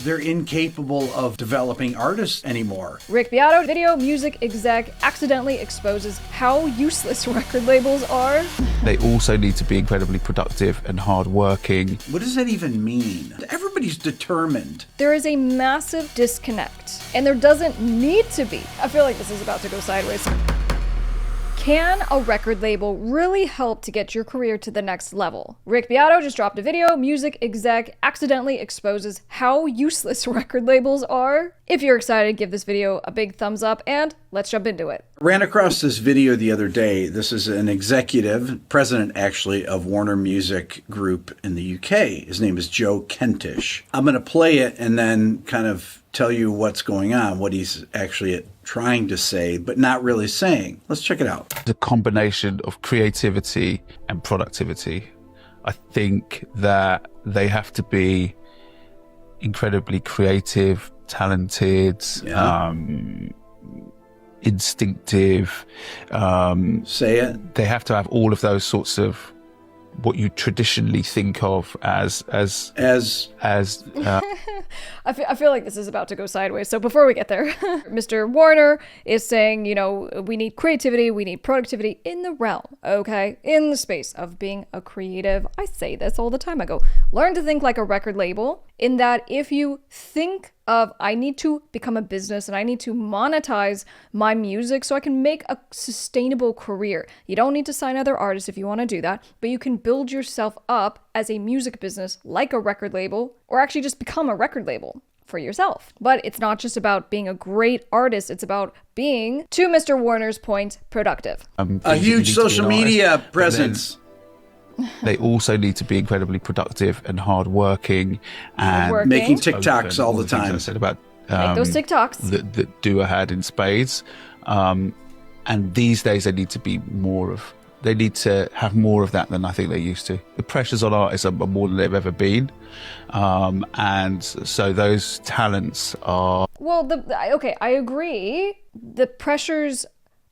They're incapable of developing artists anymore. Rick Beato, video music exec, accidentally exposes how useless record labels are. They also need to be incredibly productive and hardworking. What does that even mean? Everybody's determined. There is a massive disconnect, and there doesn't need to be. I feel like this is about to go sideways. Can a record label really help to get your career to the next level? Rick Beato just dropped a video, music exec accidentally exposes how useless record labels are. If you're excited, give this video a big thumbs up and let's jump into it. Ran across this video the other day. This is an executive, president actually, of Warner Music Group in the UK. His name is Joe Kentish. I'm going to play it and then kind of tell you what's going on, what he's actually trying to say, but not really saying. Let's check it out. The combination of creativity and productivity. I think that they have to be incredibly creative, talented, instinctive. Say it. They have to have all of those sorts of what you traditionally think of as I feel like this is about to go sideways. So before we get there, Mr. Warner is saying, you know, we need creativity, we need productivity in the realm, okay? In the space of being a creative. I say this all the time. I go, learn to think like a record label, in that if you think of, I need to become a business and I need to monetize my music so I can make a sustainable career. You don't need to sign other artists if you want to do that, but you can build yourself up as a music business like a record label, or actually just become a record label for yourself. But it's not just about being a great artist, it's about being, to Mr. Warner's point, productive. A huge social media presence. They also need to be incredibly productive and hardworking and making TikToks all the time. I said about make those TikToks that Dua had in spades. And these days they need to have more of that than I think they used to. The pressures on artists are more than they've ever been. And so those talents are... Well, okay, I agree. The pressures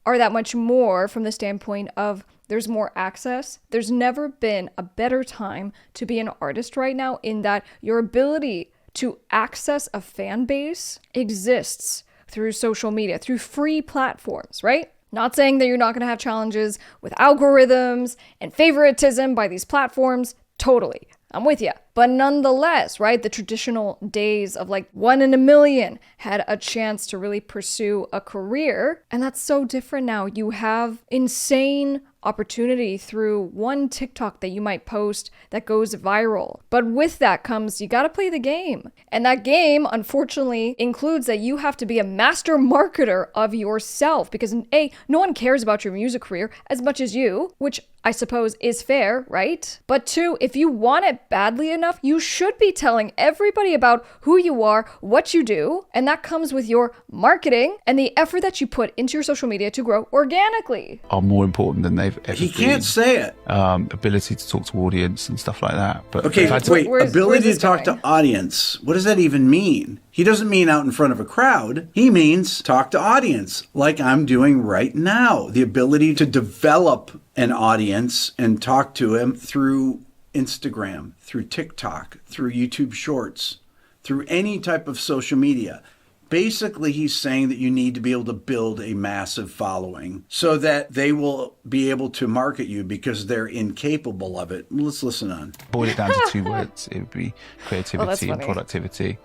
are that much more from the standpoint of there's more access. There's never been a better time to be an artist right now, in that your ability to access a fan base exists through social media, through free platforms, right? Not saying that you're not going to have challenges with algorithms and favoritism by these platforms. Totally. I'm with you. But nonetheless, right, the traditional days of like 1 in a million had a chance to really pursue a career. And that's so different now. You have insane opportunity through one TikTok that you might post that goes viral. But with that comes, you got to play the game. And that game, unfortunately, includes that you have to be a master marketer of yourself, because A, no one cares about your music career as much as you, which I suppose is fair, right? But 2, if you want it badly enough, you should be telling everybody about who you are, what you do, and that comes with your marketing and the effort that you put into your social media to grow organically. Are more important than they've ever He been. can't say it. Ability to talk to audience and stuff like that. But okay, wait, ability to talk to audience. What does that even mean? He doesn't mean out in front of a crowd. He means talk to audience, like I'm doing right now. The ability to develop an audience and talk to him through Instagram, through TikTok, through YouTube Shorts, through any type of social media. Basically, he's saying that you need to be able to build a massive following so that they will be able to market you, because they're incapable of it. Let's listen on. Boil it down to 2 words. It would be creativity and productivity.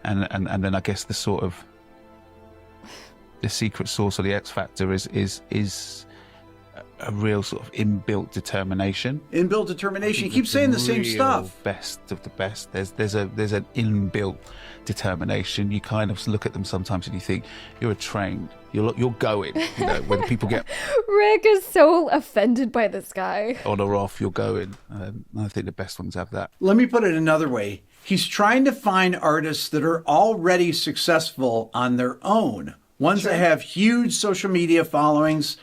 And then I guess the sort of the secret sauce or the X factor is a real sort of inbuilt determination. Inbuilt determination. You keep saying the same stuff. Best of the best. There's an inbuilt determination. You kind of look at them sometimes and you think you're trained. You're going. You know, when people get Rick is so offended by this guy. On or off, you're going. I think the best ones have that. Let me put it another way. He's trying to find artists that are already successful on their own. Ones that have huge social media followings,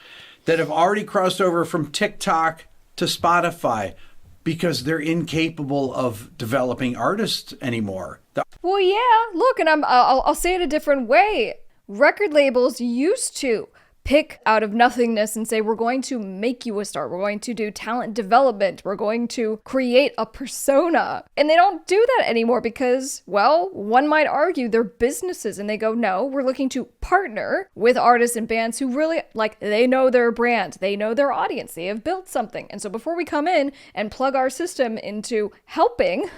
that have already crossed over from TikTok to Spotify, because they're incapable of developing artists anymore. Well, yeah, look, and I'll say it a different way. Record labels used to pick out of nothingness and say, we're going to make you a star. We're going to do talent development. We're going to create a persona. And they don't do that anymore because, well, one might argue they're businesses and they go, no, we're looking to partner with artists and bands who really, like, they know their brand. They know their audience. They have built something. And so before we come in and plug our system into helping,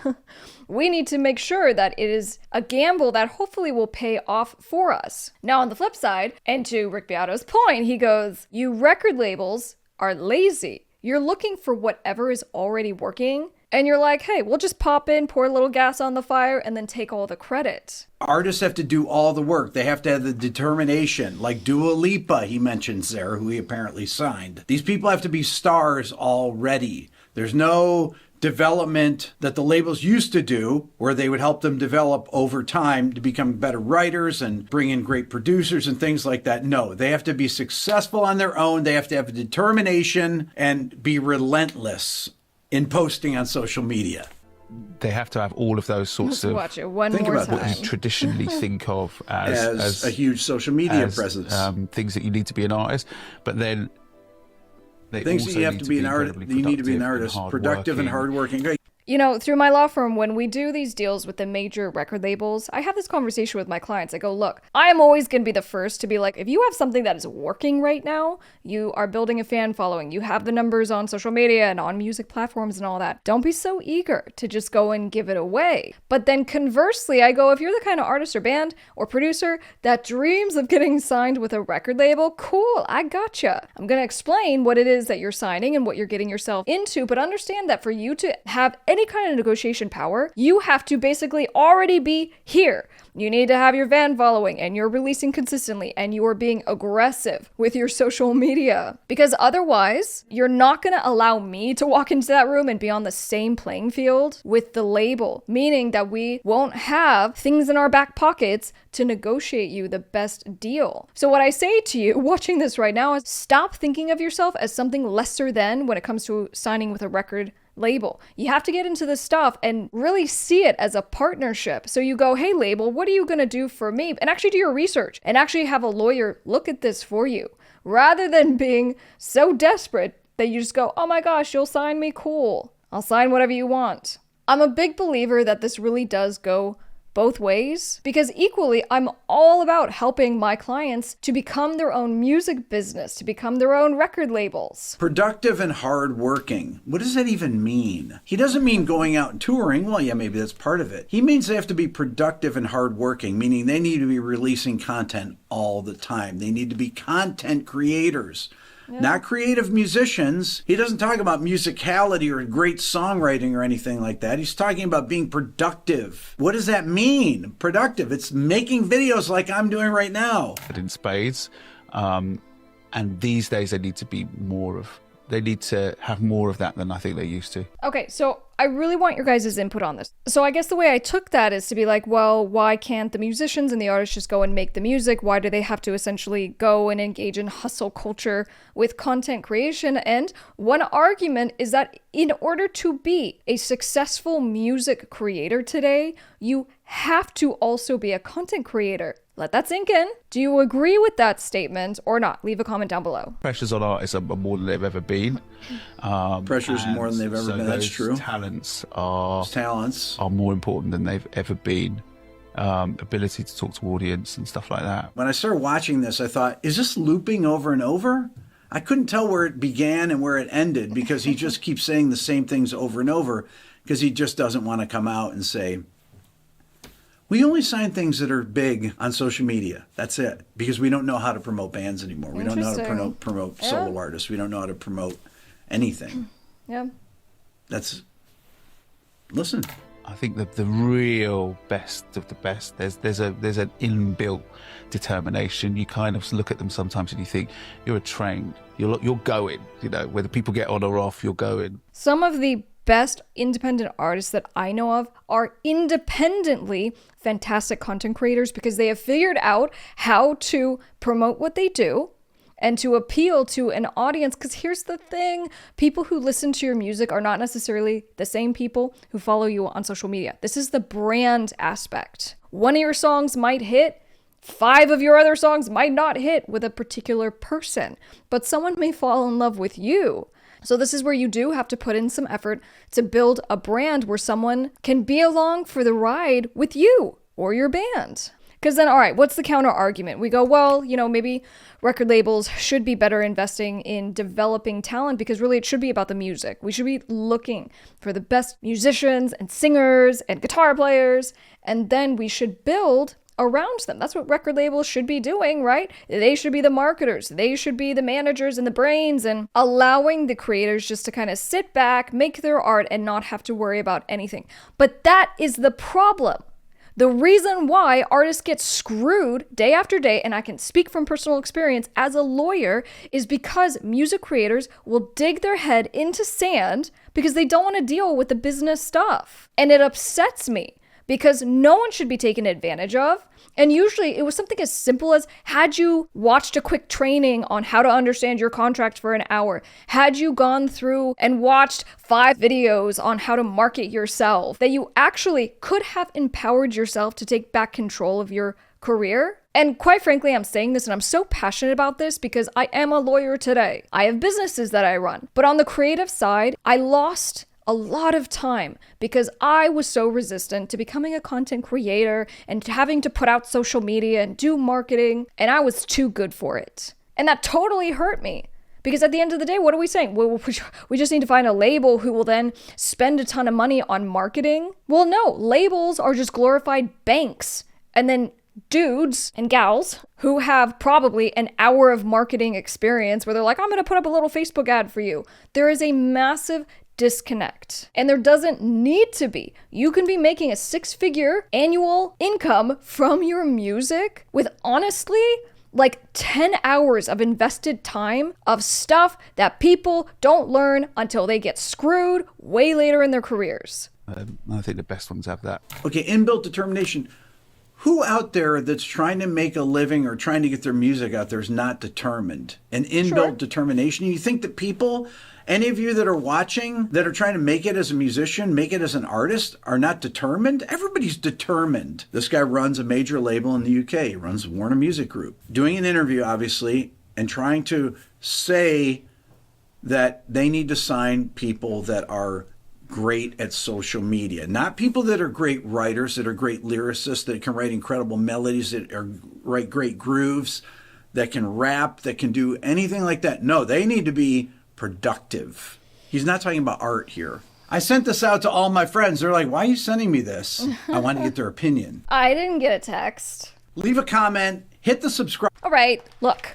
we need to make sure that it is a gamble that hopefully will pay off for us. Now, on the flip side, and to Rick Beato's point, he goes, you record labels are lazy. You're looking for whatever is already working, and you're like, hey, we'll just pop in, pour a little gas on the fire, and then take all the credit. Artists have to do all the work. They have to have the determination. Like Dua Lipa, he mentions there, who he apparently signed. These people have to be stars already. There's no development that the labels used to do, where they would help them develop over time to become better writers and bring in great producers and things like that. No, they have to be successful on their own. They have to have determination and be relentless in posting on social media. They have to have all of those sorts Let's watch it one more what time. you traditionally think of as a huge social media presence. Things that you need to be an artist, but then things that you have to be an artist. You need to be an artist, productive and hardworking. You know, through my law firm, when we do these deals with the major record labels, I have this conversation with my clients. I go, look, I'm always going to be the first to be like, if you have something that is working right now, you are building a fan following, you have the numbers on social media and on music platforms and all that, don't be so eager to just go and give it away. But then conversely, I go, if you're the kind of artist or band or producer that dreams of getting signed with a record label, cool, I gotcha. I'm going to explain what it is that you're signing and what you're getting yourself into, but understand that for you to have any kind of negotiation power, you have to basically already be here. You need to have your fan following and you're releasing consistently and you are being aggressive with your social media, because otherwise you're not going to allow me to walk into that room and be on the same playing field with the label, meaning that we won't have things in our back pockets to negotiate you the best deal. So what I say to you watching this right now is stop thinking of yourself as something lesser than when it comes to signing with a record label. You have to get into this stuff and really see it as a partnership. So you go, hey label, what are you going to do for me? And actually do your research and actually have a lawyer look at this for you, rather than being so desperate that you just go, oh my gosh, you'll sign me? Cool. I'll sign whatever you want. I'm a big believer that this really does go both ways, because equally, I'm all about helping my clients to become their own music business, to become their own record labels. Productive and hardworking. What does that even mean? He doesn't mean going out and touring. Well, yeah, maybe that's part of it. He means they have to be productive and hardworking, meaning they need to be releasing content all the time. They need to be content creators. Yeah. Not creative musicians. He doesn't talk about musicality or great songwriting or anything like that. He's talking about being productive. What does that mean? Productive. It's making videos like I'm doing right now. In spades. And these days they need to be they need to have more of that than I think they used to. Okay, so I really want your guys' input on this. So I guess the way I took that is to be like, well, why can't the musicians and the artists just go and make the music? Why do they have to essentially go and engage in hustle culture with content creation? And one argument is that in order to be a successful music creator today, you have to also be a content creator. Let that sink in. Do you agree with that statement or not? Leave a comment down below. Pressures on artists are more than they've ever been. Pressures more than they've ever been. That's true. Talents are more important than they've ever been. Ability to talk to audience and stuff like that. When I started watching this, I thought, is this looping over and over? I couldn't tell where it began and where it ended, because he just keeps saying the same things over and over, because he just doesn't want to come out and say, we only sign things that are big on social media. That's it. Because we don't know how to promote bands anymore. We don't know how to promote solo artists. We don't know how to promote anything. Yeah. Listen. I think that the real best of the best, there's an inbuilt determination. You kind of look at them sometimes and you think, you're trained. You're going. You know, whether people get on or off, you're going. Some of the best independent artists that I know of are independently fantastic content creators, because they have figured out how to promote what they do and to appeal to an audience. Because here's the thing, people who listen to your music are not necessarily the same people who follow you on social media. This is the brand aspect. One of your songs might hit 5 of your other songs might not hit with a particular person, but someone may fall in love with you. So this is where you do have to put in some effort to build a brand where someone can be along for the ride with you or your band. Because then, all right, what's the counter argument? We go, well, maybe record labels should be better investing in developing talent because really it should be about the music. We should be looking for the best musicians and singers and guitar players, and then we should build around them. That's what record labels should be doing, right? They should be the marketers. They should be the managers and the brains, and allowing the creators just to kind of sit back, make their art, and not have to worry about anything. But that is the problem. The reason why artists get screwed day after day, and I can speak from personal experience as a lawyer, is because music creators will dig their head into sand because they don't want to deal with the business stuff. And it upsets me because no one should be taken advantage of. And usually it was something as simple as, had you watched a quick training on how to understand your contract for an hour? Had you gone through and watched 5 videos on how to market yourself? That you actually could have empowered yourself to take back control of your career? And quite frankly, I'm saying this and I'm so passionate about this because I am a lawyer today. I have businesses that I run. But on the creative side, I lost a lot of time because I was so resistant to becoming a content creator and having to put out social media and do marketing, and I was too good for it. And that totally hurt me because at the end of the day, what are we saying? Well, we just need to find a label who will then spend a ton of money on marketing. Well, no, labels are just glorified banks. And then dudes and gals who have probably an hour of marketing experience where they're like, I'm going to put up a little Facebook ad for you. There is a massive disconnect. And there doesn't need to be. You can be making a 6-figure annual income from your music with honestly like 10 hours of invested time of stuff that people don't learn until they get screwed way later in their careers. I think the best ones have that. Okay, inbuilt determination. Who out there that's trying to make a living or trying to get their music out there is not determined? An inbuilt determination. You think that people, any of you that are watching, that are trying to make it as a musician, make it as an artist, are not determined? Everybody's determined. This guy runs a major label in the UK. He runs Warner Music Group. Doing an interview, obviously, and trying to say that they need to sign people that are great at social media, not people that are great writers, that are great lyricists, that can write incredible melodies, that are write great grooves, that can rap, that can do anything like that. No, they need to be productive. He's not talking about art here. I sent this out to all my friends. They're like, why are you sending me this? I want to get their opinion. I didn't get a text. Leave a comment, hit the subscribe. All right, look.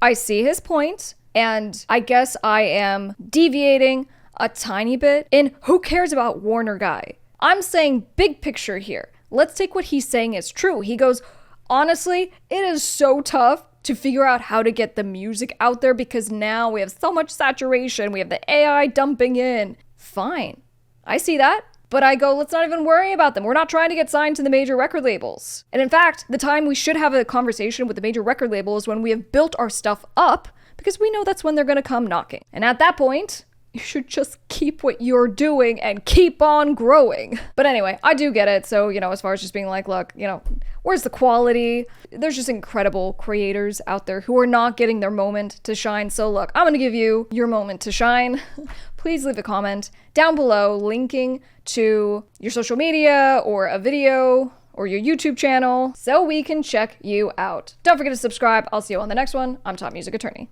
I see his point. And I guess I am deviating a tiny bit in who cares about Warner guy. I'm saying big picture here. Let's take what he's saying as true. He goes, honestly, it is so tough to figure out how to get the music out there because now we have so much saturation. We have the AI dumping in. Fine. I see that. But I go, let's not even worry about them. We're not trying to get signed to the major record labels. And in fact, the time we should have a conversation with the major record label is when we have built our stuff up, because we know that's when they're going to come knocking. And at that point, you should just keep what you're doing and keep on growing. But anyway, I do get it. So, as far as just being like, look, where's the quality? There's just incredible creators out there who are not getting their moment to shine. So look, I'm going to give you your moment to shine. Please leave a comment down below linking to your social media or a video or your YouTube channel so we can check you out. Don't forget to subscribe. I'll see you on the next one. I'm Top Music Attorney.